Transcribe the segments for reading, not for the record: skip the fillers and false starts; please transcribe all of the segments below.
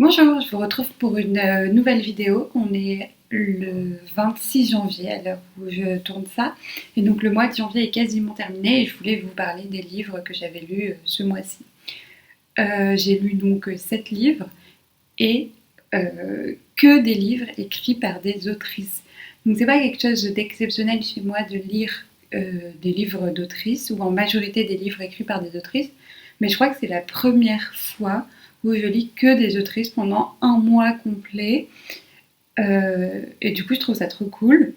Bonjour, je vous retrouve pour une nouvelle vidéo. On est le 26 janvier à l'heure où je tourne ça. Et donc le mois de janvier est quasiment terminé et je voulais vous parler des livres que j'avais lus ce mois-ci. J'ai lu donc 7 livres et que des livres écrits par des autrices. Donc c'est pas quelque chose d'exceptionnel chez moi de lire des livres d'autrices ou en majorité des livres écrits par des autrices. Mais je crois que c'est la première fois où je lis que des autrices pendant un mois complet. Et du coup, je trouve ça trop cool.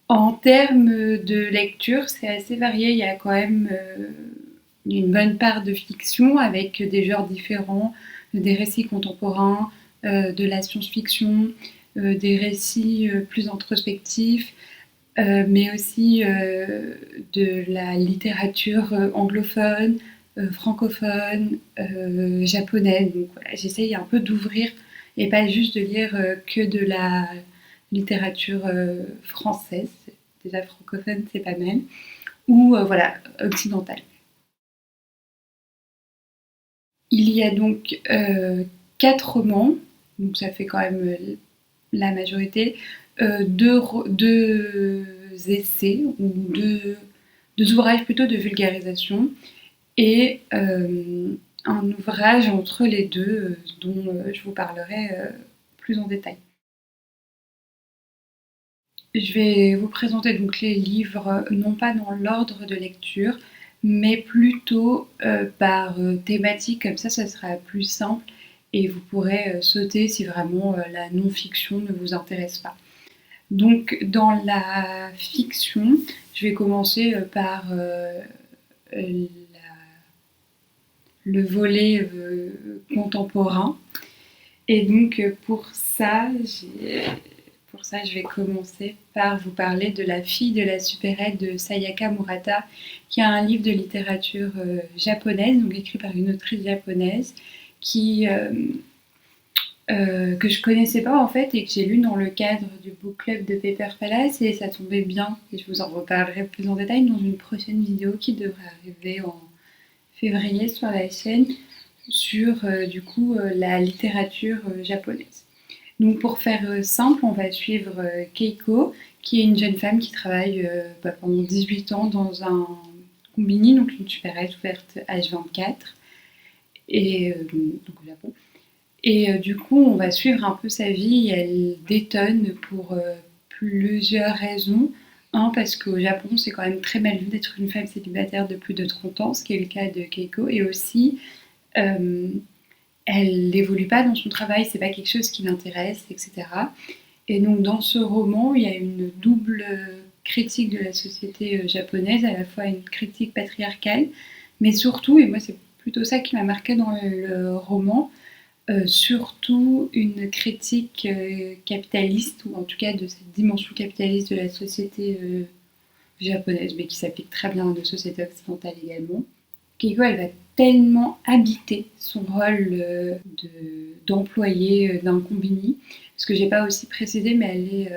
En termes de lecture, c'est assez varié. Il y a quand même une bonne part de fiction avec des genres différents, des récits contemporains, de la science-fiction, des récits plus introspectifs, mais aussi de la littérature anglophone, francophone, japonaise. Donc voilà, j'essaye un peu d'ouvrir et pas juste de lire que de la littérature française. Déjà francophone, c'est pas mal. Ou voilà, occidentale. Il y a donc 4 romans, donc ça fait quand même la majorité, deux essais ou deux ouvrages plutôt de vulgarisation et un ouvrage entre les deux dont je vous parlerai plus en détail. Je vais vous présenter donc les livres non pas dans l'ordre de lecture, mais plutôt par thématique, comme ça sera plus simple et vous pourrez sauter si vraiment la non-fiction ne vous intéresse pas. Donc dans la fiction, je vais commencer par le volet contemporain. Et donc pour ça, je vais commencer par vous parler de La fille de la supérette de Sayaka Murata, qui est un livre de littérature japonaise, donc écrit par une autrice japonaise, que je connaissais pas en fait et que j'ai lu dans le cadre du book club de Paper Palace et ça tombait bien et je vous en reparlerai plus en détail dans une prochaine vidéo qui devrait arriver en février sur la chaîne sur du coup la littérature japonaise. Donc pour faire simple, on va suivre Keiko, qui est une jeune femme qui travaille pendant 18 ans dans un combini, donc une supérette ouverte H24, et donc au Japon. Et du coup, on va suivre un peu sa vie. Elle détonne pour plusieurs raisons. Un, parce qu'au Japon, c'est quand même très mal vu d'être une femme célibataire de plus de 30 ans, ce qui est le cas de Keiko. Et aussi, elle n'évolue pas dans son travail, c'est pas quelque chose qui l'intéresse, etc. Et donc dans ce roman, il y a une double critique de la société japonaise, à la fois une critique patriarcale, mais surtout, et moi c'est plutôt ça qui m'a marqué dans le roman, surtout une critique capitaliste, ou en tout cas de cette dimension capitaliste de la société japonaise, mais qui s'applique très bien à nos sociétés occidentales également. Keiko, elle va tellement habiter son rôle d'employée d'un combini, parce que j'ai pas aussi précisé, mais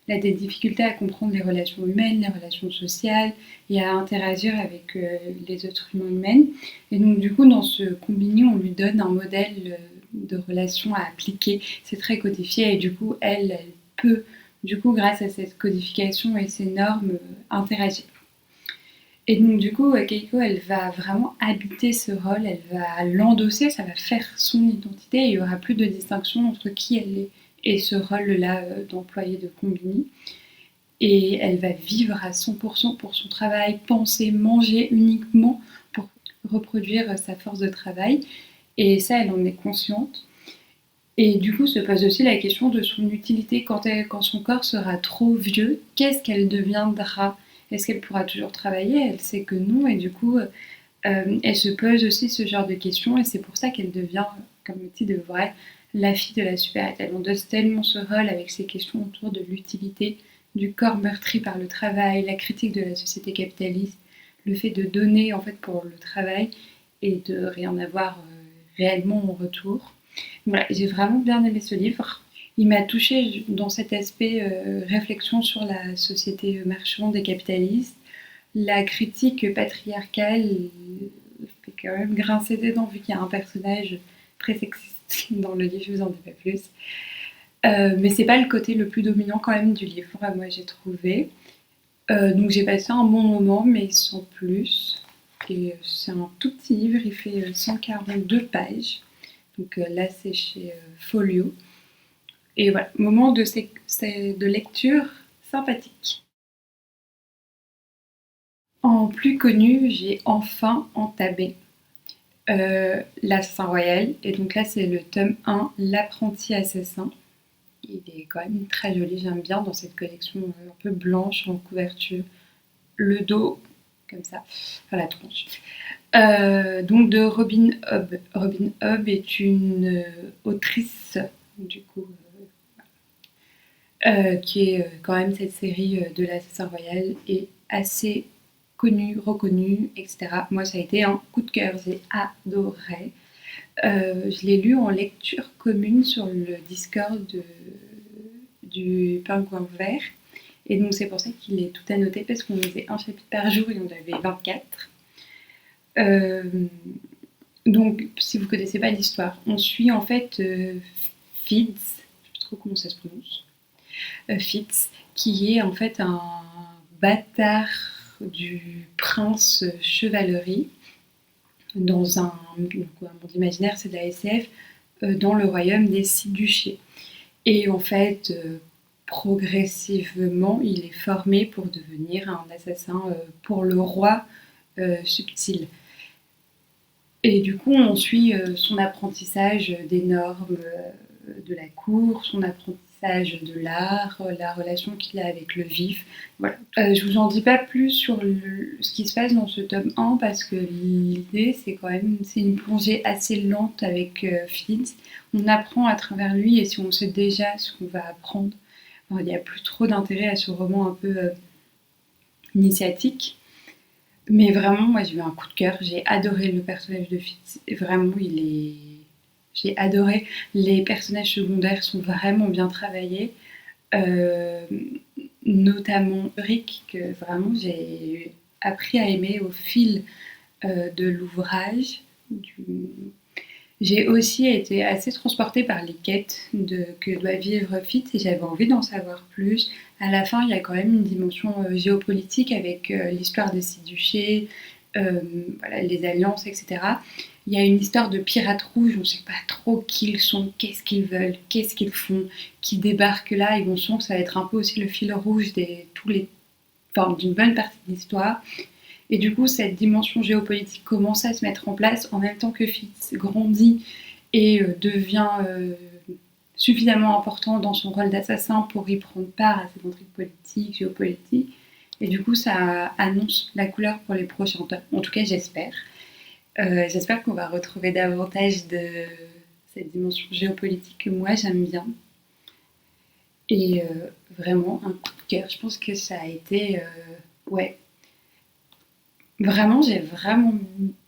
elle a des difficultés à comprendre les relations humaines, les relations sociales, et à interagir avec les autres humains humaines. Et donc du coup, dans ce combini, on lui donne un modèle de relation à appliquer. C'est très codifié, et du coup, elle peut, du coup, grâce à cette codification et ces normes, interagir. Et donc du coup, Keiko, elle va vraiment habiter ce rôle, elle va l'endosser, ça va faire son identité, et il n'y aura plus de distinction entre qui elle est et ce rôle-là d'employée de combini. Et elle va vivre à 100% pour son travail, penser, manger uniquement pour reproduire sa force de travail. Et ça, elle en est consciente. Et du coup, se pose aussi la question de son utilité quand son corps sera trop vieux, qu'est-ce qu'elle deviendra? Est-ce qu'elle pourra toujours travailler? Elle sait que non, et du coup, elle se pose aussi ce genre de questions, et c'est pour ça qu'elle devient, comme le titre de l'ouvrage, la fille de la supérette. Elle endosse tellement ce rôle avec ces questions autour de l'utilité, du corps meurtri par le travail, la critique de la société capitaliste, le fait de donner en fait pour le travail et de rien avoir réellement en retour. Voilà, j'ai vraiment bien aimé ce livre. Il m'a touchée dans cet aspect réflexion sur la société marchande et capitaliste. La critique patriarcale fait quand même grincer des dents vu qu'il y a un personnage très sexiste dans le livre, je vous en dis pas plus. Mais c'est pas le côté le plus dominant quand même du livre, moi j'ai trouvé. Donc j'ai passé un bon moment, mais sans plus. Et c'est un tout petit livre, il fait 142 pages. Donc là c'est chez Folio. Et voilà, moment de lecture sympathique. En plus connu, j'ai enfin entamé l'Assassin Royal. Et donc là c'est le tome 1, L'apprenti assassin. Il est quand même très joli, j'aime bien dans cette collection un peu blanche en couverture. Le dos, comme ça, à la tronche. Donc de Robin Hobb. Robin Hobb est une autrice, du coup, qui est quand même cette série de l'Assassin Royal est assez connue, reconnue, etc. Moi, ça a été un coup de cœur, j'ai adoré. Je l'ai lu en lecture commune sur le Discord du Pingouin Vert. Et donc c'est pour ça qu'il est tout annoté parce qu'on lisait un chapitre par jour et on avait 24. Donc si vous ne connaissez pas l'histoire, on suit en fait Fitz, je ne sais pas trop comment ça se prononce, Fitz, qui est en fait un bâtard du prince Chevalerie dans un monde imaginaire, c'est de la SF, dans le royaume des six duchés. Et en fait, progressivement, il est formé pour devenir un assassin pour le roi subtil. Et du coup, on suit son apprentissage des normes de la cour, son apprentissage de l'art, la relation qu'il a avec le vif. Voilà. Je vous en dis pas plus sur ce qui se passe dans ce tome 1 parce que l'idée, c'est une plongée assez lente avec Fitz. On apprend à travers lui et si on sait déjà ce qu'on va apprendre, il n'y a plus trop d'intérêt à ce roman un peu initiatique. Mais vraiment, moi j'ai eu un coup de cœur, j'ai adoré le personnage de Fitz, vraiment j'ai adoré, les personnages secondaires sont vraiment bien travaillés, euh, notamment Rick, que vraiment j'ai appris à aimer au fil de l'ouvrage. J'ai aussi été assez transportée par les quêtes que doit vivre Fitz et j'avais envie d'en savoir plus. À la fin, il y a quand même une dimension géopolitique avec l'histoire des six duchés, voilà, les alliances, etc. Il y a une histoire de pirates rouges, on ne sait pas trop qui ils sont, qu'est-ce qu'ils veulent, qu'est-ce qu'ils font, qui débarquent là, et on sent que ça va être un peu aussi le fil rouge d'une bonne partie de l'histoire. Et du coup, cette dimension géopolitique commence à se mettre en place en même temps que Fitz grandit et devient suffisamment important dans son rôle d'assassin pour y prendre part à cette intrigue politique, géopolitique. Et du coup, ça annonce la couleur pour les prochains tomes. En tout cas, j'espère. J'espère qu'on va retrouver davantage de cette dimension géopolitique que moi, j'aime bien. Et vraiment, un coup de cœur. Je pense que ça a été... ouais. Vraiment, j'ai vraiment,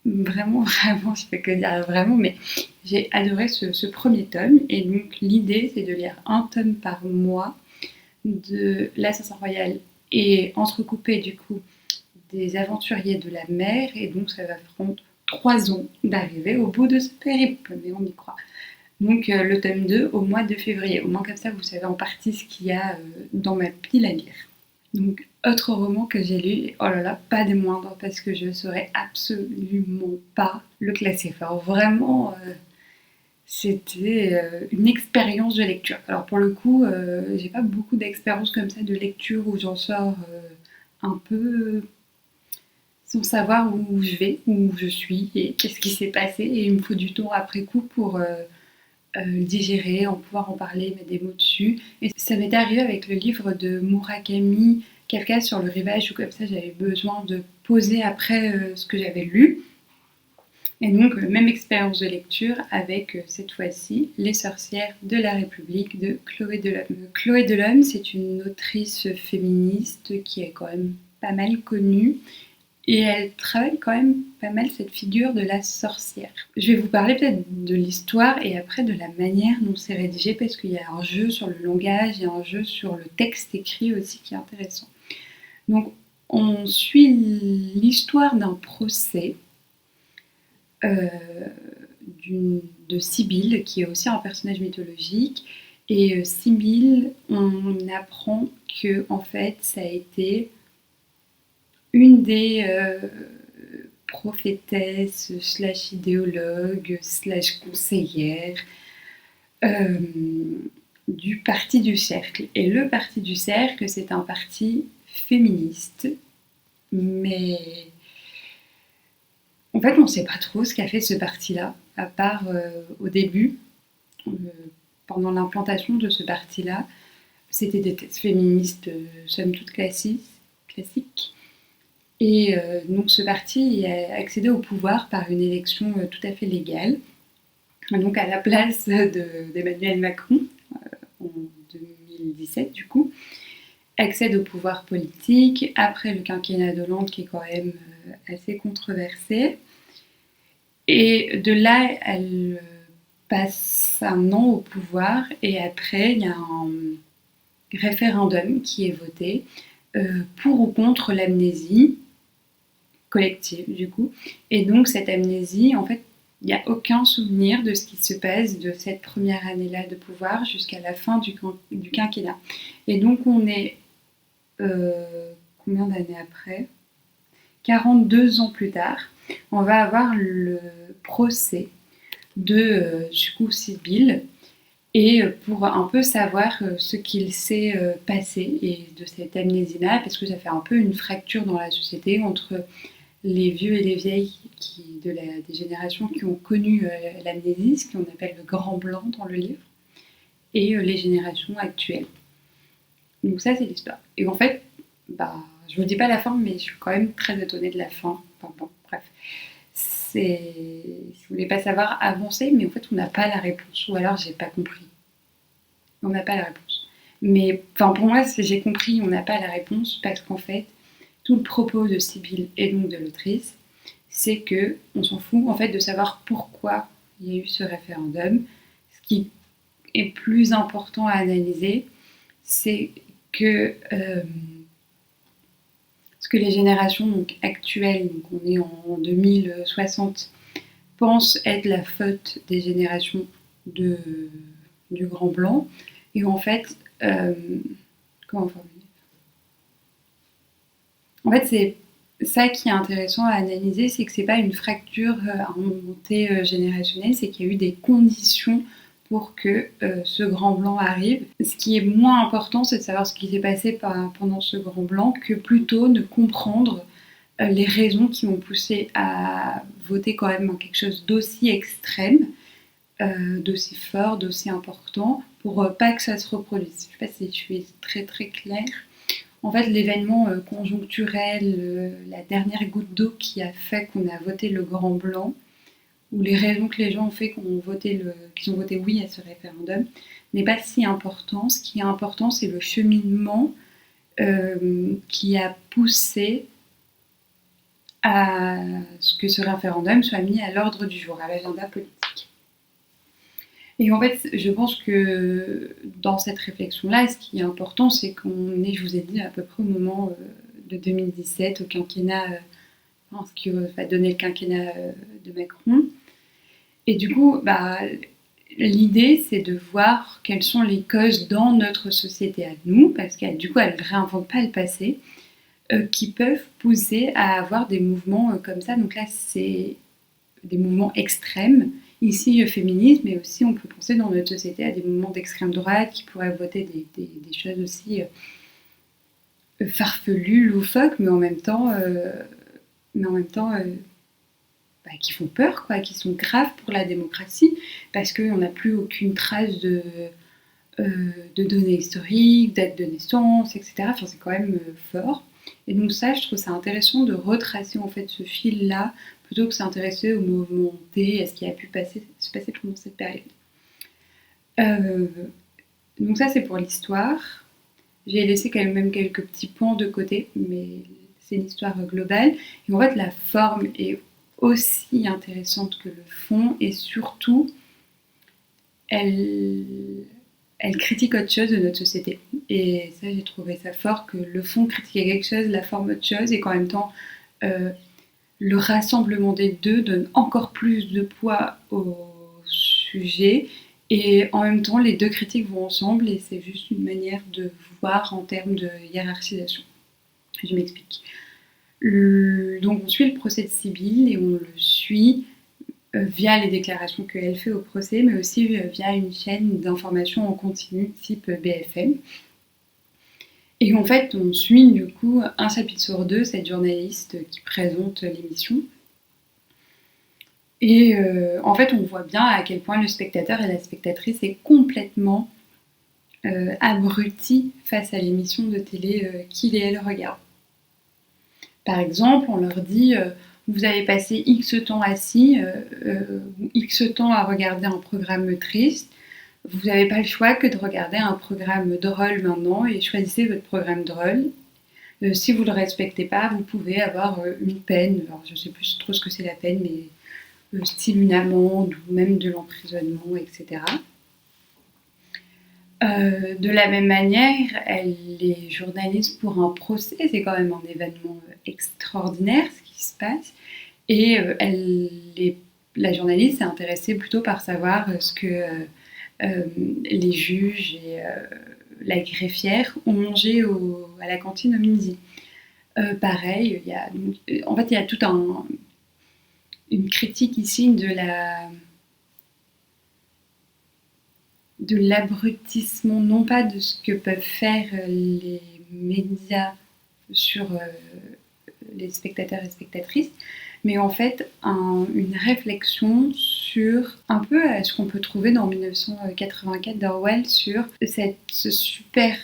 je sais pas que dire vraiment, mais j'ai adoré ce premier tome. Et donc, l'idée, c'est de lire un tome par mois de l'Assassin Royal et entrecoupé, du coup, des aventuriers de la mer. Et donc, ça va prendre 3 ans d'arriver au bout de ce périple, mais on y croit. Donc, le tome 2 au mois de février. Au moins, comme ça, vous savez en partie ce qu'il y a dans ma pile à lire. Donc, autre roman que j'ai lu, oh là là, pas des moindres, parce que je ne saurais absolument pas le classer. Enfin, vraiment, c'était une expérience de lecture. Alors, pour le coup, j'ai pas beaucoup d'expériences comme ça de lecture où j'en sors un peu sans savoir où je vais, où je suis et qu'est-ce qui s'est passé. Et il me faut du temps après coup pour le digérer, pouvoir en parler, mettre des mots dessus. Et ça m'est arrivé avec le livre de Murakami, Kafka sur le rivage, où comme ça j'avais besoin de poser après ce que j'avais lu. Et donc, même expérience de lecture avec cette fois-ci Les sorcières de la République de Chloé Delhomme. Chloé Delhomme, c'est une autrice féministe qui est quand même pas mal connue. Et elle travaille quand même pas mal cette figure de la sorcière. Je vais vous parler peut-être de l'histoire et après de la manière dont c'est rédigé parce qu'il y a un jeu sur le langage, il y a un jeu sur le texte écrit aussi qui est intéressant. Donc on suit l'histoire d'un procès de Sibylle, qui est aussi un personnage mythologique. Et Sibylle, on apprend que en fait, ça a été une des prophétesses, slash idéologue, slash conseillère euh, du Parti du Cercle. Et le Parti du Cercle, c'est un parti féministe, mais en fait, on ne sait pas trop ce qu'a fait ce parti-là, à part au début, euh, pendant l'implantation de ce parti-là, c'était des thèses féministes, somme toute classiques. Et donc ce parti a accédé au pouvoir par une élection tout à fait légale, donc à la place d'Emmanuel Macron, en 2017 du coup, accède au pouvoir politique après le quinquennat d'Hollande qui est quand même assez controversé. Et de là, elle passe un an au pouvoir et après, il y a un référendum qui est voté pour ou contre l'amnésie collective du coup. Et donc cette amnésie, en fait, il n'y a aucun souvenir de ce qui se passe de cette première année-là de pouvoir jusqu'à la fin du quinquennat. Et donc on est combien d'années après 42 ans plus tard, on va avoir le procès de Sibylle et pour un peu savoir ce qu'il s'est passé et de cette amnésie-là, parce que ça fait un peu une fracture dans la société entre les vieux et les vieilles des générations qui ont connu l'amnésie, ce qu'on appelle le grand blanc dans le livre, et les générations actuelles. Donc ça, c'est l'histoire. Et en fait, je ne vous dis pas la fin, mais je suis quand même très étonnée de la fin. Enfin bon, bref. Si vous voulez pas savoir, avancez, mais en fait, on n'a pas la réponse. Ou alors, j'ai pas compris. On n'a pas la réponse. Mais enfin, pour moi, j'ai compris, on n'a pas la réponse parce qu'en fait, tout le propos de Sibylle et donc de l'autrice, c'est que on s'en fout en fait de savoir pourquoi il y a eu ce référendum. Ce qui est plus important à analyser, c'est que ce que les générations donc, actuelles, donc on est en 2060, pensent être la faute des générations du Grand Blanc. Et en fait, comment formuler ? En fait, c'est ça qui est intéressant à analyser, c'est que c'est pas une fracture à remonter générationnelle, c'est qu'il y a eu des conditions pour que ce grand blanc arrive. Ce qui est moins important, c'est de savoir ce qui s'est passé pendant ce grand blanc que plutôt de comprendre les raisons qui m'ont poussé à voter quand même quelque chose d'aussi extrême, d'aussi fort, d'aussi important, pour pas que ça se reproduise. Je ne sais pas si je suis très très claire. En fait, l'événement conjoncturel, la dernière goutte d'eau qui a fait qu'on a voté le grand blanc, ou les raisons que les gens ont fait qu'ils ont voté oui à ce référendum, n'est pas si important. Ce qui est important, c'est le cheminement qui a poussé à ce que ce référendum soit mis à l'ordre du jour, à l'agenda politique. Et en fait, je pense que dans cette réflexion-là, ce qui est important, c'est qu'on est, je vous ai dit, à peu près au moment de 2017, au quinquennat, ce qui va donner le quinquennat de Macron. Et du coup, l'idée, c'est de voir quelles sont les causes dans notre société à nous, parce qu'elle ne réinvente pas le passé, qui peuvent pousser à avoir des mouvements comme ça. Donc là, c'est des mouvements extrêmes. Ici, féminisme, mais aussi on peut penser dans notre société à des mouvements d'extrême droite qui pourraient voter des choses aussi farfelues, loufoques, mais en même temps qui font peur, quoi, qui sont graves pour la démocratie, parce qu'on n'a plus aucune trace de données historiques, date de naissance, etc. Enfin, c'est quand même fort. Et donc ça, je trouve ça intéressant de retracer en fait ce fil-là, plutôt que de s'intéresser au mouvement T, à ce qui a pu se passer pendant cette période. Donc ça, c'est pour l'histoire. J'ai laissé quand même quelques petits points de côté, mais c'est une histoire globale. Et en fait, la forme est aussi intéressante que le fond, et surtout, elle critique autre chose de notre société. Et ça, j'ai trouvé ça fort, que le fond critiquait quelque chose, la forme autre chose, et qu'en même temps, le rassemblement des deux donne encore plus de poids au sujet. Et en même temps, les deux critiques vont ensemble et c'est juste une manière de voir en termes de hiérarchisation. Je m'explique. Donc on suit le procès de Sibylle et on le suit via les déclarations qu'elle fait au procès, mais aussi via une chaîne d'information en continu type BFM. Et en fait, on suit du coup un chapitre sur deux cette journaliste qui présente l'émission. Et en fait, on voit bien à quel point le spectateur et la spectatrice est complètement abruti face à l'émission de télé qu'il et elle regardent. Par exemple, on leur dit vous avez passé X temps assis, X temps à regarder un programme triste, vous n'avez pas le choix que de regarder un programme drôle maintenant et choisissez votre programme drôle. Si vous ne le respectez pas, vous pouvez avoir une peine, alors je ne sais plus trop ce que c'est la peine, mais style une amende ou même de l'emprisonnement, etc. De la même manière, elle est journaliste pour un procès, c'est quand même un événement extraordinaire ce qui se passe. Et la journaliste s'est intéressée plutôt par savoir ce que les juges et la greffière ont mangé à la cantine au midi. Pareil, en fait, il y a toute une critique ici de l'abrutissement, non pas de ce que peuvent faire les médias sur les spectateurs et spectatrices, mais en fait une réflexion sur un peu ce qu'on peut trouver dans 1984 d'Orwell sur cette super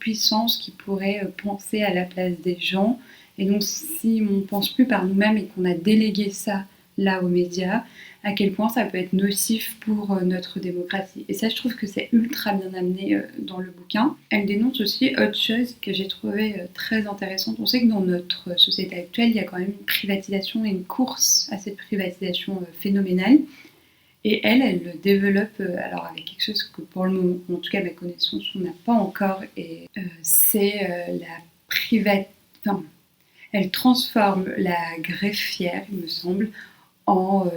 puissance qui pourrait penser à la place des gens. Et donc si on ne pense plus par nous-mêmes et qu'on a délégué ça là aux médias, à quel point ça peut être nocif pour notre démocratie. Et ça, je trouve que c'est ultra bien amené dans le bouquin. Elle dénonce aussi autre chose que j'ai trouvé très intéressante. On sait que dans notre société actuelle, il y a quand même une privatisation et une course à cette privatisation phénoménale. Et elle le développe alors avec quelque chose que pour le moment, en tout cas à ma connaissance, on n'a pas encore. Et c'est la privatisation. Enfin, elle transforme la greffière, il me semble, en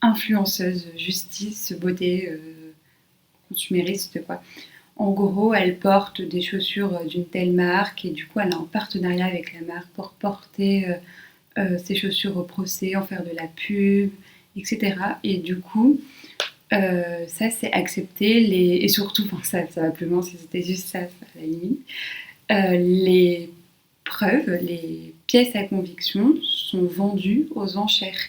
influenceuse justice, beauté, consumériste, quoi. En gros, elle porte des chaussures d'une telle marque et du coup, elle a un partenariat avec la marque pour porter ses chaussures au procès, en faire de la pub, etc. Et du coup, ça, c'est accepté. Et surtout, ça va plus loin si c'était juste ça, à la limite. Les preuves, les pièces à conviction sont vendues aux enchères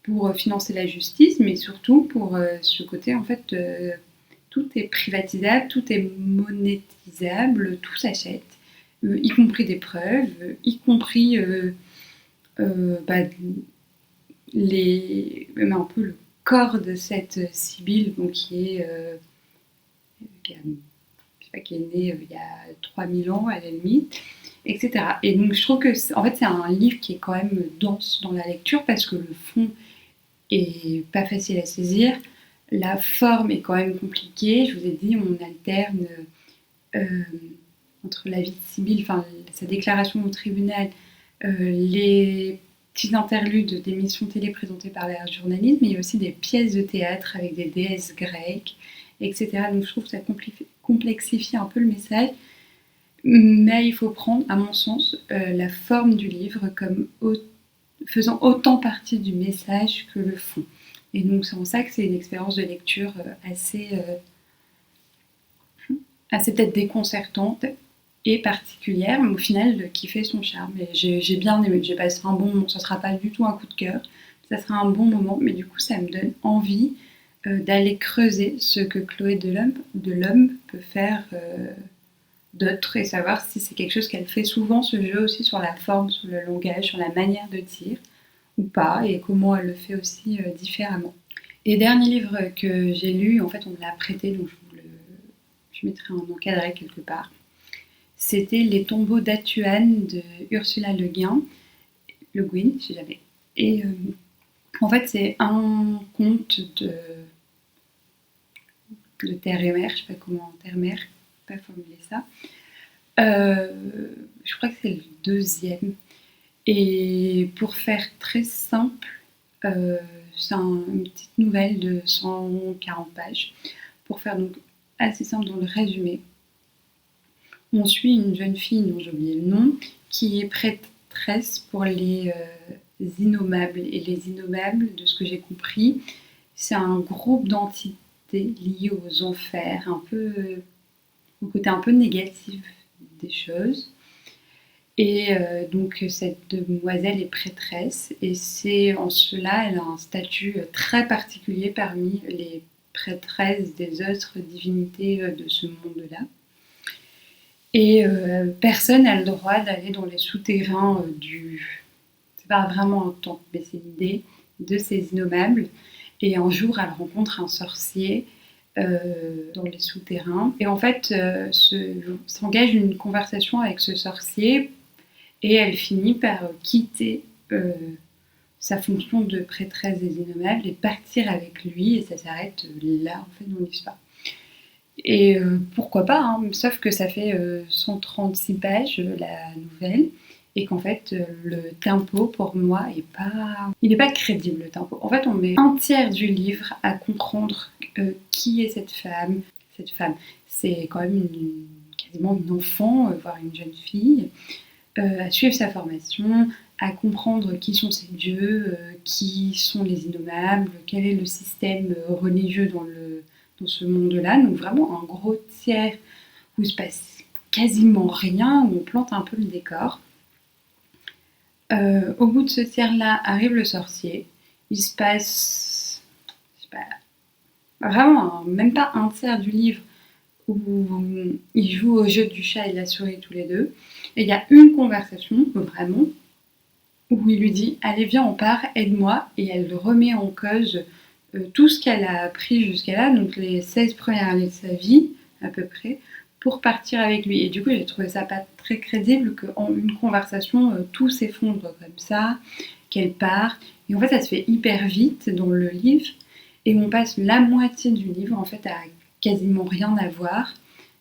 pour financer la justice, mais surtout pour ce côté, en fait, tout est privatisable, tout est monétisable, tout s'achète, y compris des preuves, y compris même un peu le corps de cette Sibylle, bon, qui est née il y a 3000 ans à la limite, etc. Et donc je trouve que en fait, c'est un livre qui est quand même dense dans la lecture parce que le fond est pas facile à saisir. La forme est quand même compliquée. Je vous ai dit, on alterne entre la vie de Sibylle, enfin sa déclaration au tribunal, les petits interludes d'émissions télé présentées par la journaliste, mais il y a aussi des pièces de théâtre avec des déesses grecques, etc. Donc je trouve que ça complexifie un peu le message. Mais il faut prendre, à mon sens, la forme du livre comme faisant autant partie du message que le fond. Et donc c'est en ça que c'est une expérience de lecture assez peut-être déconcertante et particulière, mais au final qui fait son charme. Et j'ai bien aimé, j'ai passé un bon moment. Ça ne sera pas du tout un coup de cœur, ça sera un bon moment, mais du coup ça me donne envie d'aller creuser ce que Chloé Delhomme peut faire d'autre et savoir si c'est quelque chose qu'elle fait souvent, ce jeu aussi sur la forme, sur le langage, sur la manière de dire ou pas, et comment elle le fait aussi différemment. Et dernier livre que j'ai lu, en fait on me l'a prêté, donc je mettrai un encadré quelque part. C'était Les tombeaux d'Atuan de Ursula Le Guin, si j'avais. Et en fait c'est un conte de terre et mer, je sais pas comment terre-mer, pas formuler ça. Je crois que c'est le deuxième. Et pour faire très simple, c'est une petite nouvelle de 140 pages. Pour faire donc assez simple dans le résumé, on suit une jeune fille dont j'ai oublié le nom, qui est prêtresse pour les innommables. Et les innommables, de ce que j'ai compris, c'est un groupe d'entités liées aux enfers, un peu au côté un peu négatif des choses. Et donc cette demoiselle est prêtresse, et c'est en cela elle a un statut très particulier parmi les prêtresses des autres divinités de ce monde-là. Et personne n'a le droit d'aller dans les souterrains c'est pas vraiment un temple, mais c'est l'idée de ces innommables. Et un jour, elle rencontre un sorcier dans les souterrains. Et en fait, s'engage une conversation avec ce sorcier, et elle finit par quitter sa fonction de prêtresse des innommables et partir avec lui, et ça s'arrête là, en fait, dans l'histoire. Et pourquoi pas, hein, sauf que ça fait 136 pages, la nouvelle, et qu'en fait, le tempo, pour moi, il n'est pas crédible, le tempo. En fait, on met un tiers du livre à comprendre qui est cette femme. Cette femme, c'est quand même quasiment une enfant, voire une jeune fille, à suivre sa formation, à comprendre qui sont ces dieux, qui sont les innommables, quel est le système religieux dans ce monde-là. Donc vraiment un gros tiers où il se passe quasiment rien, où on plante un peu le décor. Au bout de ce tiers-là arrive le sorcier. Il se passe, je sais pas, vraiment même pas un tiers du livre où ils jouent au jeu du chat et de la souris tous les deux. Et il y a une conversation, vraiment, où il lui dit « Allez, viens, on part, aide-moi ». Et elle remet en cause tout ce qu'elle a appris jusqu'à là, donc les 16 premières années de sa vie, à peu près, pour partir avec lui. Et du coup, j'ai trouvé ça pas très crédible qu'en une conversation, tout s'effondre comme ça, qu'elle part. Et en fait, ça se fait hyper vite dans le livre. Et on passe la moitié du livre, en fait, à quasiment rien à voir.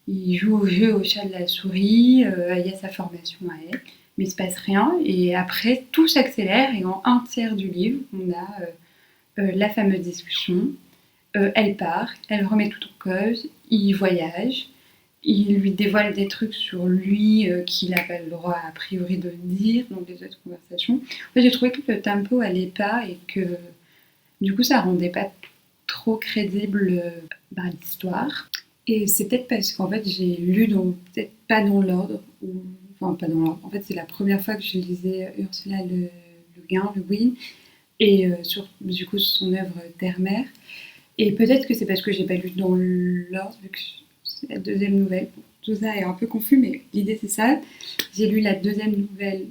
Il joue au jeu au chat de la souris, il y a sa formation à elle, mais il ne se passe rien. Et après, tout s'accélère, et en un tiers du livre, on a la fameuse discussion. Elle part, elle remet tout en cause, il voyage, il lui dévoile des trucs sur lui qu'il n'a pas le droit a priori de dire dans les autres conversations. En fait, j'ai trouvé que le tempo allait pas, et que du coup ça rendait pas trop crédible l'histoire. Et c'est peut-être parce qu'en fait j'ai lu peut-être pas dans l'ordre, enfin pas dans l'ordre. En fait, c'est la première fois que je lisais Ursula Le Guin, Le Guin, et sur du coup son œuvre Terre-Mère. Et peut-être que c'est parce que j'ai pas lu dans l'ordre, vu que c'est la deuxième nouvelle. Bon, tout ça est un peu confus, mais l'idée c'est ça. J'ai lu la deuxième nouvelle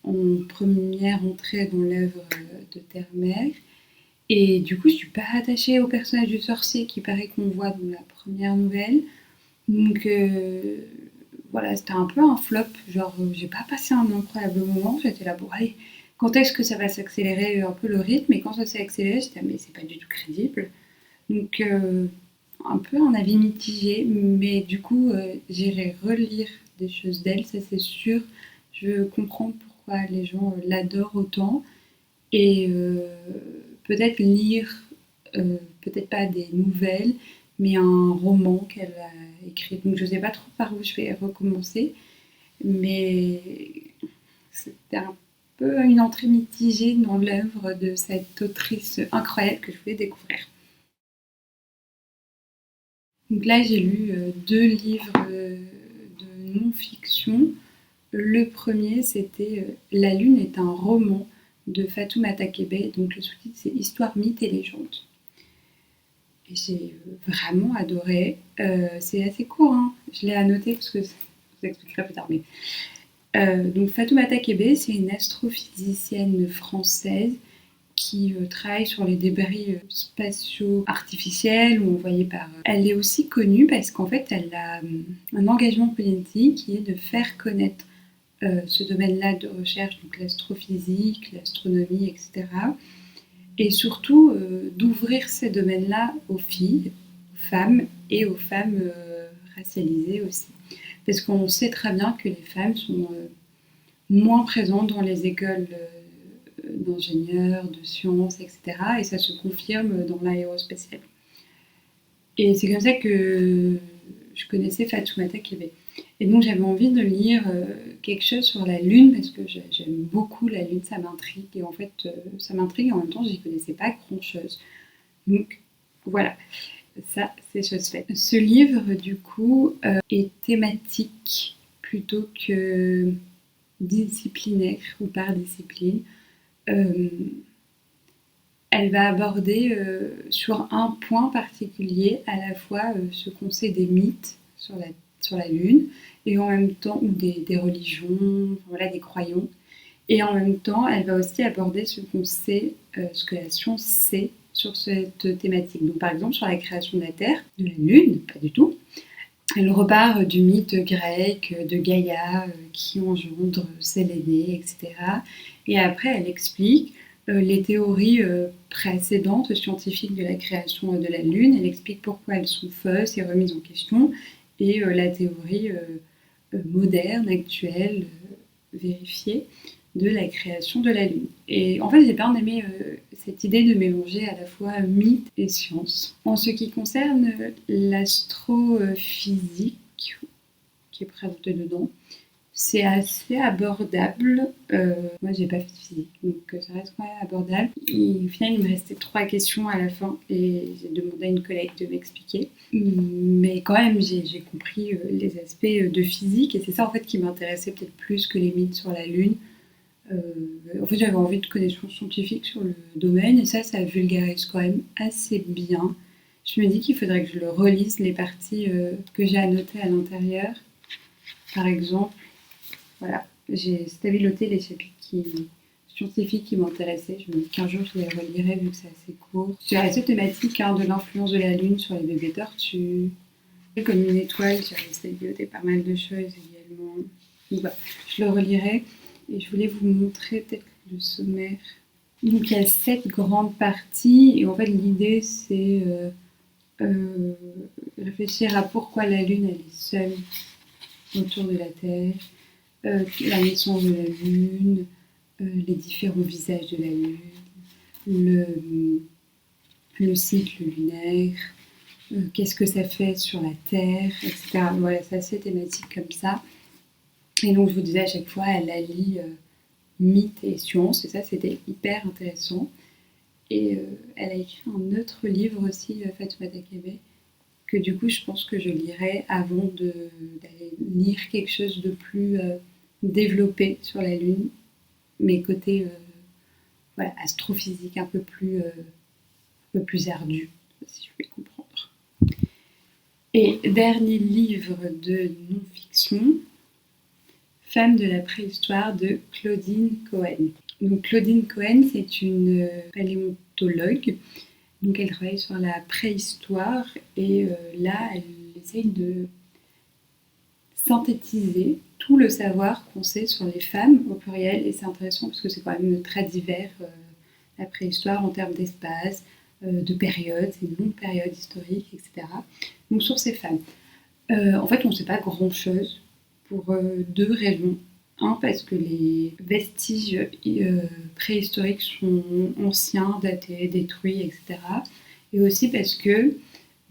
en première entrée dans l'œuvre de Terre-Mère. Et du coup, je suis pas attachée au personnage du sorcier qui paraît qu'on voit dans la première nouvelle. Donc voilà, c'était un peu un flop. Genre, j'ai pas passé un incroyable moment. J'étais là, bon, allez, quand est-ce que ça va s'accélérer un peu le rythme? Et quand ça s'est accéléré, j'étais, mais c'est pas du tout crédible. Donc, un peu un avis mitigé. Mais du coup, j'irai relire des choses d'elle, ça c'est sûr. Je comprends pourquoi les gens l'adorent autant. Et peut-être lire, peut-être pas des nouvelles, mais un roman qu'elle a écrit. Donc je ne sais pas trop par où je vais recommencer, mais c'était un peu une entrée mitigée dans l'œuvre de cette autrice incroyable que je voulais découvrir. Donc là, j'ai lu 2 livres de non-fiction. Le premier, c'était La Lune est un roman de Fatoumata Kébé. Donc le sous-titre, c'est Histoire, mythe et légende. Et j'ai vraiment adoré. C'est assez court, hein. Je l'ai annoté parce que je vous expliquerai plus tard. Mais, donc Fatoumata Kébé, c'est une astrophysicienne française qui travaille sur les débris spatiaux artificiels ou envoyés par... Elle est aussi connue parce qu'en fait, elle a un engagement politique qui est de faire connaître ce domaine-là de recherche, donc l'astrophysique, l'astronomie, etc. Et surtout d'ouvrir ces domaines-là aux filles, aux femmes et aux femmes racialisées aussi. Parce qu'on sait très bien que les femmes sont moins présente dans les écoles d'ingénieurs, de sciences, etc. Et ça se confirme dans l'aérospatiale. Et c'est comme ça que je connaissais Fatoumata Kébé. Et donc j'avais envie de lire quelque chose sur la Lune parce que j'aime beaucoup la Lune, ça m'intrigue. Et en fait, ça m'intrigue et en même temps, j'y connaissais pas grand-chose. Donc voilà, ça c'est chose faite. Ce livre, du coup, est thématique plutôt que disciplinaire ou par discipline. Euh, Elle va aborder sur un point particulier à la fois ce qu'on sait des mythes sur la Lune et en même temps, ou des religions, voilà, des croyants. Et en même temps, elle va aussi aborder ce qu'on sait, ce que la science sait sur cette thématique. Donc par exemple sur la création de la Terre, de la Lune, pas du tout. Elle repart du mythe grec de Gaïa qui engendre Séléné, etc. Et après, elle explique les théories précédentes scientifiques de la création de la Lune. Elle explique pourquoi elles sont fausses et remises en question. Et la théorie moderne, actuelle, vérifiée de la création de la Lune. Et en fait, j'ai bien aimé cette idée de mélanger à la fois mythe et science. En ce qui concerne l'astrophysique, qui est présentée dedans, c'est assez abordable. Moi, j'ai pas fait de physique, donc ça reste quand même abordable. Au final, il me restait 3 questions à la fin et j'ai demandé à une collègue de m'expliquer. Mais quand même, j'ai compris les aspects de physique et c'est ça en fait qui m'intéressait peut-être plus que les mythes sur la Lune. En fait, j'avais envie de connaissances scientifiques sur le domaine et ça vulgarise quand même assez bien. Je me dis qu'il faudrait que je le relise, les parties que j'ai annotées à l'intérieur. Par exemple, voilà, j'ai stabiloté les chapitres scientifiques qui m'intéressaient. Je me dis qu'un jour je les relirai vu que c'est assez court. C'est assez thématique hein, de l'influence de la Lune sur les bébés tortues. Comme une étoile, j'avais stabiloté pas mal de choses également. Donc, voilà, je le relirai. Et je voulais vous montrer peut-être le sommaire. Donc il y a 7 grandes parties et en fait l'idée c'est réfléchir à pourquoi la Lune elle est seule autour de la Terre, la naissance de la Lune, les différents visages de la Lune, le cycle lunaire, qu'est-ce que ça fait sur la Terre, etc. Voilà, c'est assez thématique comme ça. Et donc je vous disais à chaque fois, elle allie mythes et sciences, et ça c'était hyper intéressant. Et elle a écrit un autre livre aussi, Fatoumata Kébé, que du coup je pense que je lirai avant d'aller lire quelque chose de plus développé sur la Lune, mais côté voilà, astrophysique un peu plus ardu, si je vais comprendre. Et dernier livre de non-fiction, Femme de la préhistoire de Claudine Cohen. Donc Claudine Cohen, c'est une paléontologue. Donc elle travaille sur la préhistoire et là, elle essaye de synthétiser tout le savoir qu'on sait sur les femmes au pluriel. Et c'est intéressant parce que c'est quand même très divers, la préhistoire en termes d'espace, de période, c'est une longue période historique, etc. Donc sur ces femmes. En fait, on ne sait pas grand-chose pour 2 raisons. Un, parce que les vestiges préhistoriques sont anciens, datés, détruits, etc. Et aussi parce que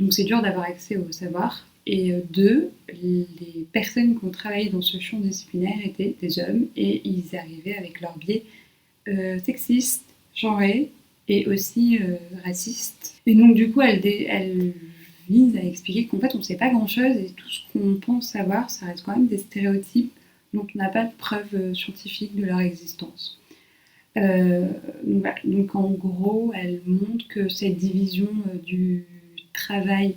donc c'est dur d'avoir accès au savoir. Et 2, les personnes qui ont travaillé dans ce champ disciplinaire étaient des hommes et ils arrivaient avec leur biais sexiste, genré et aussi raciste. Et donc du coup, elle vise à expliquer qu'en fait on ne sait pas grand-chose et tout ce qu'on pense savoir, ça reste quand même des stéréotypes dont on n'a pas de preuves scientifiques de leur existence. Donc en gros, elle montre que cette division du travail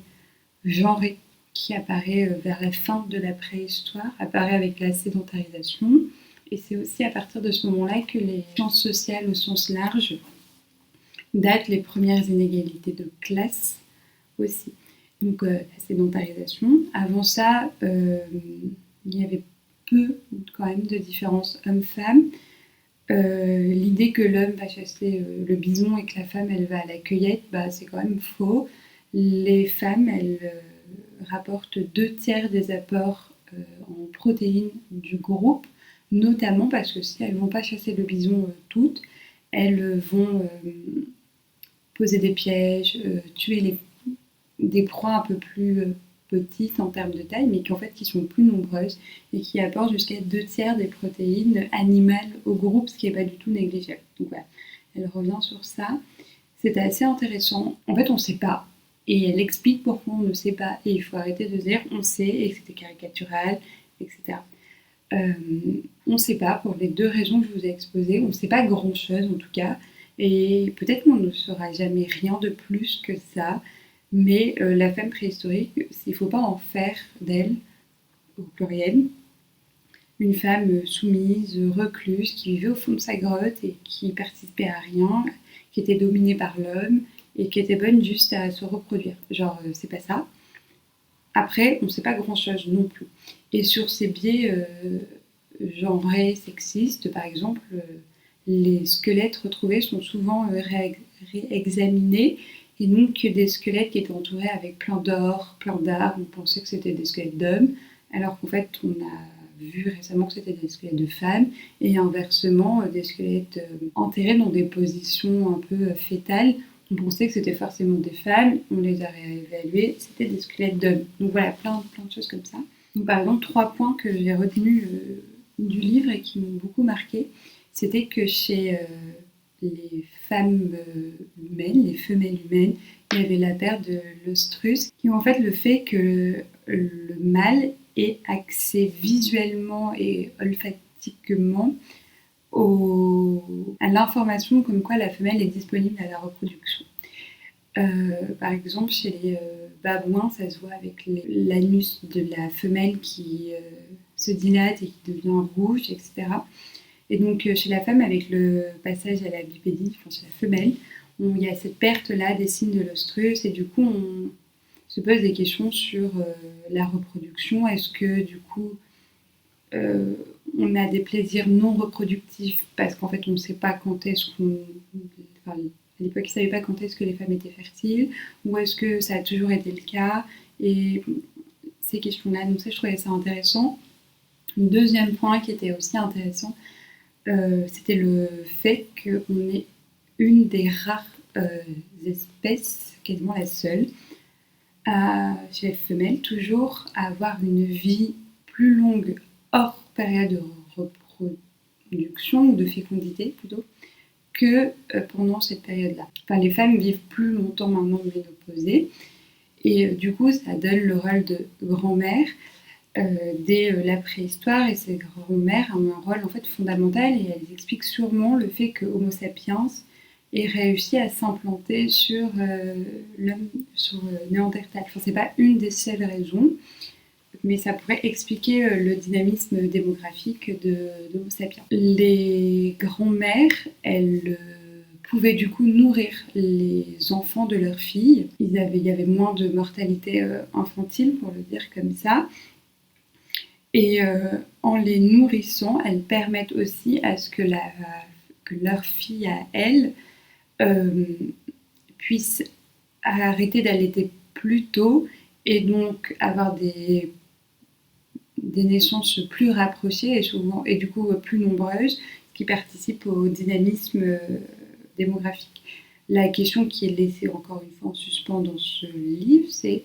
genré qui apparaît vers la fin de la préhistoire apparaît avec la sédentarisation. Et c'est aussi à partir de ce moment-là que les sciences sociales au sens large datent les premières inégalités de classe aussi. Donc la sédentarisation. Avant ça, il y avait peu quand même de différence homme-femme. L'idée que l'homme va chasser le bison et que la femme elle va à la cueillette, bah, c'est quand même faux. Les femmes elles rapportent 2 tiers des apports en protéines du groupe, notamment parce que si elles ne vont pas chasser le bison toutes, elles vont poser des pièges, tuer des proies un peu plus petites en termes de taille, mais qui sont plus nombreuses et qui apportent jusqu'à 2/3 des protéines animales au groupe, ce qui n'est pas du tout négligeable. Donc voilà, elle revient sur ça. C'était assez intéressant. En fait, on ne sait pas. Et elle explique pourquoi on ne sait pas. Et il faut arrêter de dire on sait et que c'était caricatural, etc. On ne sait pas pour les 2 raisons que je vous ai exposées. On ne sait pas grand-chose en tout cas. Et peut-être qu'on ne saura jamais rien de plus que ça. Mais la femme préhistorique, il ne faut pas en faire d'elle, au pluriel, une femme soumise, recluse, qui vivait au fond de sa grotte et qui participait à rien, qui était dominée par l'homme et qui était bonne juste à se reproduire. Genre, c'est pas ça. Après, on ne sait pas grand-chose non plus. Et sur ces biais genrés, sexistes, par exemple, les squelettes retrouvés sont souvent réexaminés. Et donc, des squelettes qui étaient entourés avec plein d'or, plein d'armes, on pensait que c'était des squelettes d'hommes, alors qu'en fait, on a vu récemment que c'était des squelettes de femmes, et inversement, des squelettes enterrés dans des positions un peu fétales. On pensait que c'était forcément des femmes, on les a réévalués, c'était des squelettes d'hommes. Donc voilà, plein de choses comme ça. Donc par exemple, 3 points que j'ai retenus du livre et qui m'ont beaucoup marqué, c'était que chez les femmes humaines, les femelles humaines, il y avait la paire de l'ostrus, qui ont en fait le fait que le mâle est accès visuellement et olfactiquement à l'information comme quoi la femelle est disponible à la reproduction. Par exemple, chez les babouins, ça se voit avec l'anus de la femelle qui se dilate et qui devient rouge, etc. Et donc, chez la femme, avec le passage à la bipédie, enfin chez la femelle, il y a cette perte-là des signes de l'ostrus, et du coup, on se pose des questions sur la reproduction. Est-ce que, du coup, on a des plaisirs non reproductifs parce qu'en fait, on ne sait pas quand est-ce qu'on... Enfin, à l'époque, ils ne savaient pas quand est-ce que les femmes étaient fertiles, ou est-ce que ça a toujours été le cas? Et ces questions-là, donc ça, je trouvais ça intéressant. Le deuxième point qui était aussi intéressant, c'était le fait qu'on est une des rares espèces, quasiment la seule, chez les femelles, toujours à avoir une vie plus longue hors période de reproduction, ou de fécondité plutôt, que pendant cette période-là. Enfin, les femmes vivent plus longtemps maintenant ménopausées, et du coup, ça donne le rôle de grand-mère dès la préhistoire, et ces grand-mères ont un rôle en fait fondamental, et elles expliquent sûrement le fait que Homo sapiens ait réussi à s'implanter sur l'homme, sur Néandertal. Enfin, c'est pas une des seules raisons, mais ça pourrait expliquer le dynamisme démographique de Homo sapiens. Les grand-mères, elles pouvaient du coup nourrir les enfants de leurs filles. Il y avait moins de mortalité infantile, pour le dire comme ça. Et en les nourrissant, elles permettent aussi à ce que leur fille à elles puisse arrêter d'allaiter plus tôt, et donc avoir des naissances plus rapprochées et du coup plus nombreuses, qui participent au dynamisme démographique. La question qui est laissée encore une fois en suspens dans ce livre, c'est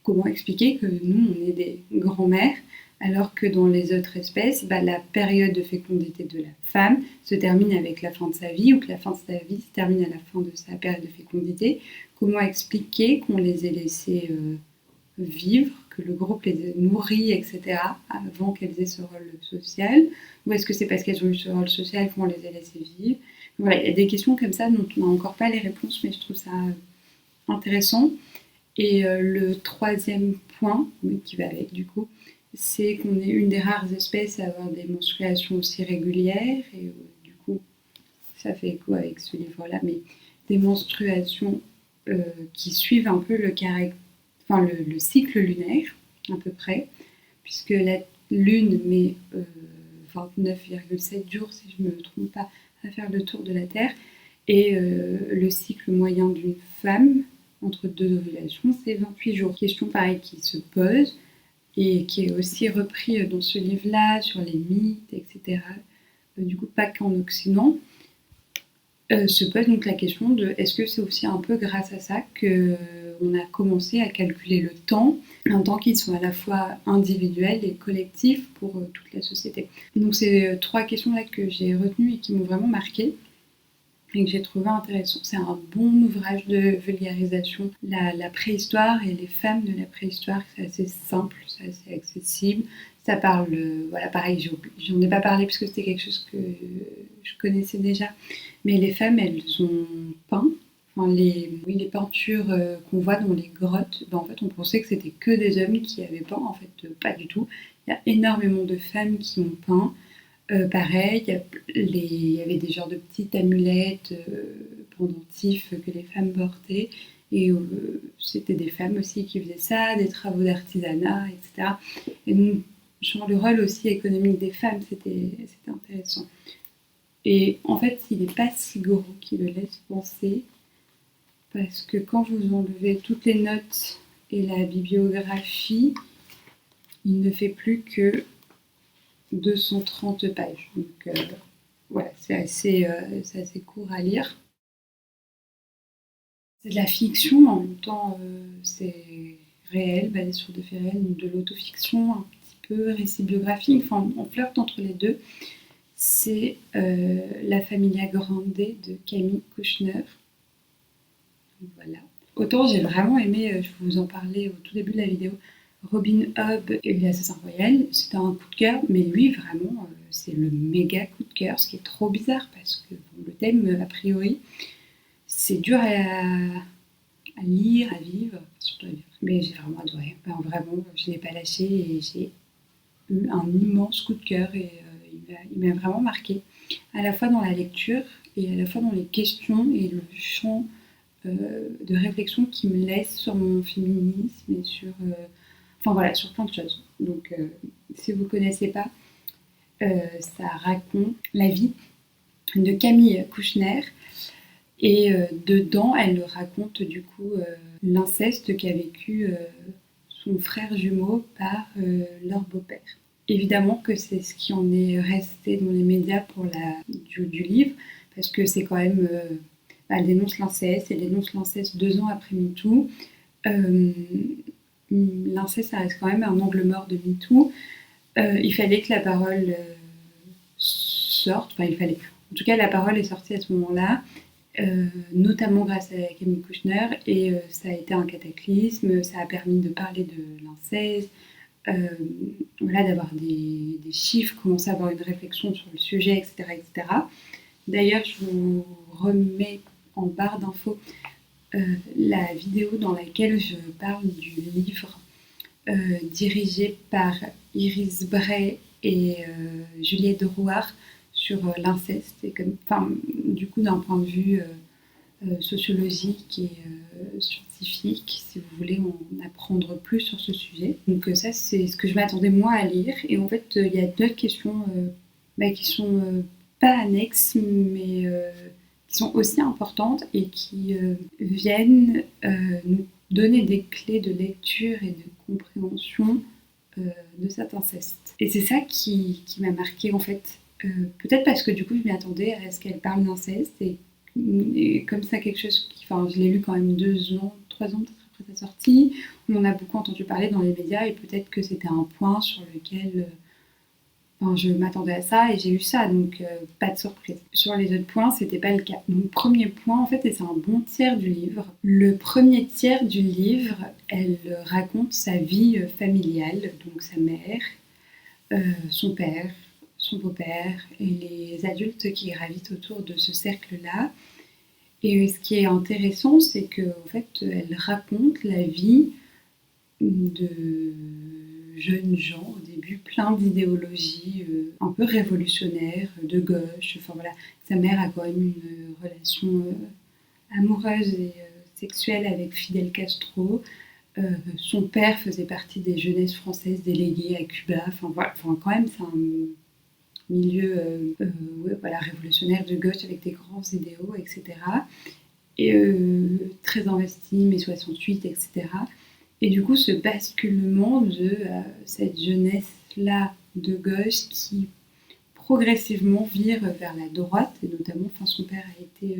comment expliquer que nous, on est des grand-mères, alors que dans les autres espèces, la période de fécondité de la femme se termine avec la fin de sa vie, ou que la fin de sa vie se termine à la fin de sa période de fécondité. Comment expliquer qu'on les ait laissées vivre, que le groupe les ait nourries, etc., avant qu'elles aient ce rôle social? Ou est-ce que c'est parce qu'elles ont eu ce rôle social qu'on les a laissées vivre? Voilà, il y a des questions comme ça dont on n'a encore pas les réponses, mais je trouve ça intéressant. Et le troisième point, qui va avec du coup, c'est qu'on est une des rares espèces à avoir des menstruations aussi régulières, et du coup, ça fait écho avec ce livre-là, mais des menstruations qui suivent un peu le cycle lunaire, à peu près, puisque la Lune met 29,7 jours, si je ne me trompe pas, à faire le tour de la Terre, et le cycle moyen d'une femme, entre 2 ovulations, c'est 28 jours. Question pareille qui se pose, et qui est aussi repris dans ce livre-là sur les mythes, etc. Du coup, pas qu'en Occident. Se pose donc la question de est-ce que c'est aussi un peu grâce à ça qu'on a commencé à calculer le temps, un temps qui soit à la fois individuel et collectif pour toute la société. Donc c'est 3 questions-là que j'ai retenues et qui m'ont vraiment marquée et que j'ai trouvé intéressant. C'est un bon ouvrage de vulgarisation. La préhistoire et les femmes de la préhistoire, c'est assez simple, c'est assez accessible. Ça parle, voilà, pareil, j'en ai pas parlé parce que c'était quelque chose que je connaissais déjà. Mais les femmes, elles ont peint. Enfin, les peintures qu'on voit dans les grottes, ben, en fait, on pensait que c'était que des hommes qui avaient peint. En fait, pas du tout. Il y a énormément de femmes qui ont peint. Pareil, il y avait des genres de petites amulettes, pendentifs que les femmes portaient. Et c'était des femmes aussi qui faisaient ça, des travaux d'artisanat, etc. Et donc, genre, le rôle aussi économique des femmes, c'était intéressant. Et en fait, il n'est pas si gros qu'il le laisse penser, parce que quand vous enlevez toutes les notes et la bibliographie, il ne fait plus que 230 pages. Donc voilà, c'est assez court à lire. C'est de la fiction, mais en même temps, c'est réel, basé sur des faits réels, donc de l'autofiction, un petit peu récit biographique. Enfin, on flirte entre les deux. C'est La Familia Grande de Camille Kouchner. Voilà. Autant j'ai vraiment aimé, je vous en parlais au tout début de la vidéo, Robin Hobb et l'Assassin Royal, c'était un coup de cœur, mais lui vraiment c'est le méga coup de cœur, ce qui est trop bizarre parce que bon, le thème a priori c'est dur à lire, à vivre, surtout à vivre. Mais j'ai vraiment adoré, enfin, vraiment je ne l'ai pas lâché et j'ai eu un immense coup de cœur et il m'a vraiment marqué, à la fois dans la lecture et à la fois dans les questions et le champ de réflexion qui me laisse sur mon féminisme et sur, enfin voilà, sur plein de choses. Donc, si vous ne connaissez pas, ça raconte la vie de Camille Kouchner et dedans, elle raconte du coup l'inceste qu'a vécu son frère jumeau par leur beau-père. Évidemment que c'est ce qui en est resté dans les médias pour du livre, parce que c'est quand même elle dénonce l'inceste, elle dénonce l'inceste 2 ans après MeToo. L'inceste, ça reste quand même un angle mort de MeToo. Il fallait que la parole sorte, enfin il fallait. En tout cas, la parole est sortie à ce moment-là, notamment grâce à Camille Kouchner, et ça a été un cataclysme, ça a permis de parler de l'inceste, voilà, d'avoir des chiffres, commencer à avoir une réflexion sur le sujet, etc. etc. D'ailleurs, je vous remets en barre d'infos la vidéo dans laquelle je parle du livre dirigé par Iris Bray et Juliette Drouard sur l'inceste, et du coup d'un point de vue sociologique et scientifique, si vous voulez en apprendre plus sur ce sujet. Donc ça, c'est ce que je m'attendais moi à lire. Et en fait, il y a d'autres questions qui sont pas annexes, mais qui sont aussi importantes et qui viennent nous donner des clés de lecture et de compréhension de cet inceste. Et c'est ça qui m'a marquée en fait. Peut-être parce que du coup je m'y attendais à ce qu'elle parle d'inceste et comme ça quelque chose je l'ai lu quand même 2 ans, 3 ans peut-être après sa sortie, on en a beaucoup entendu parler dans les médias et peut-être que c'était un point sur lequel je m'attendais à ça et j'ai eu ça, donc pas de surprise. Sur les autres points, c'était pas le cas. Donc premier point, en fait, et c'est un bon tiers du livre. Le premier tiers du livre, elle raconte sa vie familiale, donc sa mère, son père, son beau-père et les adultes qui gravitent autour de ce cercle-là. Et ce qui est intéressant, c'est qu'en fait, elle raconte la vie de jeunes gens au début, plein d'idéologies un peu révolutionnaires, de gauche. Enfin voilà, sa mère a quand même une relation amoureuse et sexuelle avec Fidel Castro. Son père faisait partie des jeunesses françaises déléguées à Cuba. Enfin voilà, quand même c'est un milieu révolutionnaire de gauche avec des grands idéaux, etc. Et très investi, mai 68, etc. Et du coup, ce basculement de cette jeunesse-là de gauche qui progressivement vire vers la droite, et notamment, enfin, son père a été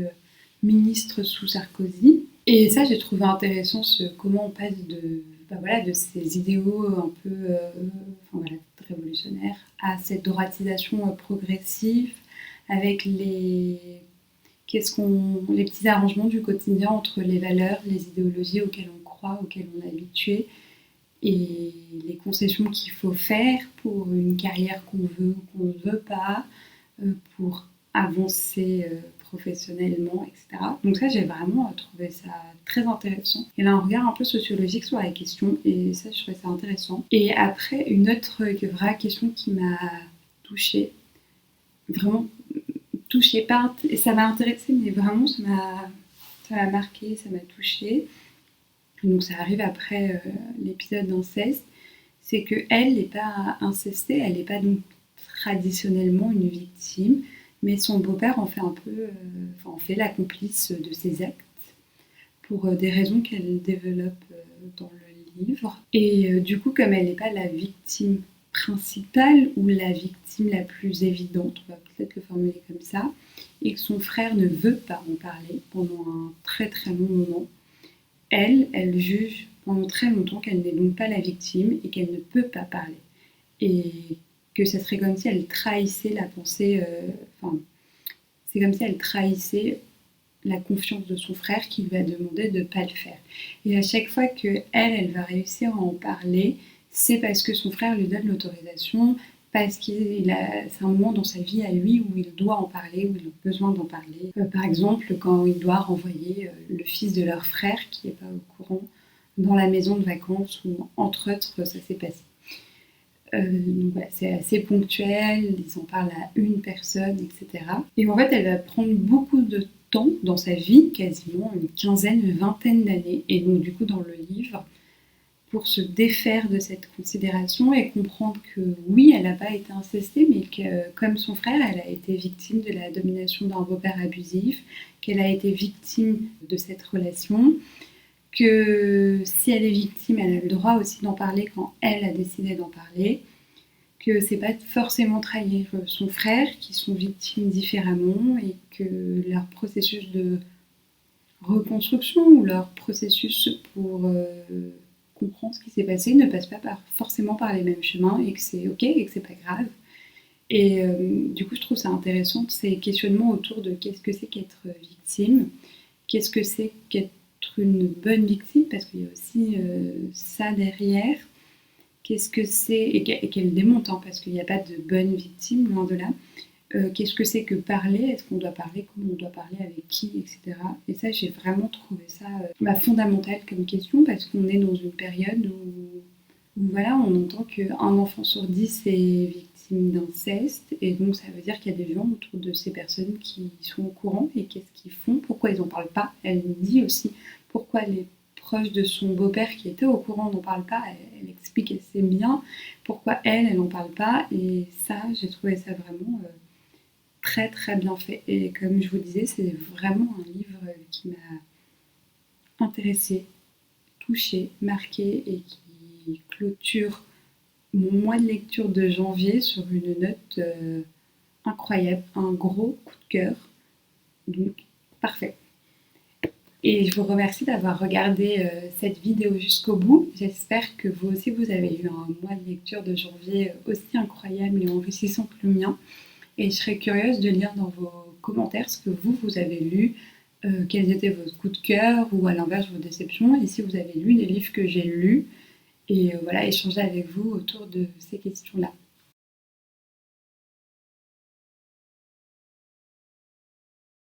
ministre sous Sarkozy. Et ça, j'ai trouvé intéressant comment on passe de ces idéaux un peu révolutionnaires à cette droitisation progressive avec les petits arrangements du quotidien entre les valeurs, les idéologies auxquelles on croit, auxquelles on est habitué, et les concessions qu'il faut faire pour une carrière qu'on veut ou qu'on ne veut pas, pour avancer professionnellement, etc. Donc ça, j'ai vraiment trouvé ça très intéressant. Elle a un regard un peu sociologique sur la question, et ça, je trouvais ça intéressant. Et après, une autre vraie question qui m'a touchée, vraiment touchée, pas, ça m'a intéressée, mais vraiment, ça m'a marqué, ça m'a touchée. Donc ça arrive après l'épisode d'inceste, c'est qu'elle n'est pas incestée, elle n'est pas donc traditionnellement une victime, mais son beau-père en fait un peu, en fait la complice de ses actes pour des raisons qu'elle développe dans le livre. Et du coup, comme elle n'est pas la victime principale ou la victime la plus évidente, on va peut-être le formuler comme ça, et que son frère ne veut pas en parler pendant un très très long moment, elle juge pendant très longtemps qu'elle n'est donc pas la victime et qu'elle ne peut pas parler. Et que ça serait comme si elle trahissait la pensée, c'est comme si elle trahissait la confiance de son frère qui lui a demandé de ne pas le faire. Et à chaque fois qu'elle va réussir à en parler, c'est parce que son frère lui donne l'autorisation, parce que c'est un moment dans sa vie à lui où il doit en parler, où il a besoin d'en parler. Par exemple, quand il doit renvoyer le fils de leur frère, qui n'est pas au courant, dans la maison de vacances où, entre autres, ça s'est passé. Donc voilà, c'est assez ponctuel, ils en parlent à une personne, etc. Et en fait, elle va prendre beaucoup de temps dans sa vie, quasiment une quinzaine, une vingtaine d'années, et donc du coup dans le livre, pour se défaire de cette considération et comprendre que oui, elle n'a pas été incestée, mais que comme son frère, elle a été victime de la domination d'un beau-père abusif, qu'elle a été victime de cette relation, que si elle est victime, elle a le droit aussi d'en parler quand elle a décidé d'en parler, que c'est pas forcément trahir son frère, qui sont victimes différemment, et que leur processus de reconstruction ou leur processus pour comprendre ce qui s'est passé ne passe pas forcément par les mêmes chemins, et que c'est ok et que c'est pas grave. Et du coup, je trouve ça intéressant, ces questionnements autour de qu'est-ce que c'est qu'être victime, qu'est-ce que c'est qu'être une bonne victime, parce qu'il y a aussi ça derrière. Qu'est-ce que c'est, et qu'elle démonte, hein, parce qu'il n'y a pas de bonne victime, loin de là. Qu'est-ce que c'est que parler, est-ce qu'on doit parler, comment on doit parler, avec qui, etc. Et ça, j'ai vraiment trouvé ça fondamental comme question, parce qu'on est dans une période où voilà, on entend qu'un enfant sur 10 est victime d'inceste, et donc ça veut dire qu'il y a des gens autour de ces personnes qui sont au courant, et qu'est-ce qu'ils font, pourquoi ils n'en parlent pas. Elle nous dit aussi pourquoi les proches de son beau-père qui était au courant n'en parlent pas, elle explique assez bien pourquoi elle n'en parle pas, et ça, j'ai trouvé ça vraiment très très bien fait. Et comme je vous disais, c'est vraiment un livre qui m'a intéressée, touchée, marquée, et qui clôture mon mois de lecture de janvier sur une note incroyable, un gros coup de cœur. Donc, parfait. Et je vous remercie d'avoir regardé cette vidéo jusqu'au bout. J'espère que vous aussi, vous avez eu un mois de lecture de janvier aussi incroyable et enrichissant que le mien. Et je serais curieuse de lire dans vos commentaires ce que vous avez lu, quels étaient vos coups de cœur, ou à l'inverse vos déceptions, et si vous avez lu des livres que j'ai lus, et voilà, échanger avec vous autour de ces questions-là.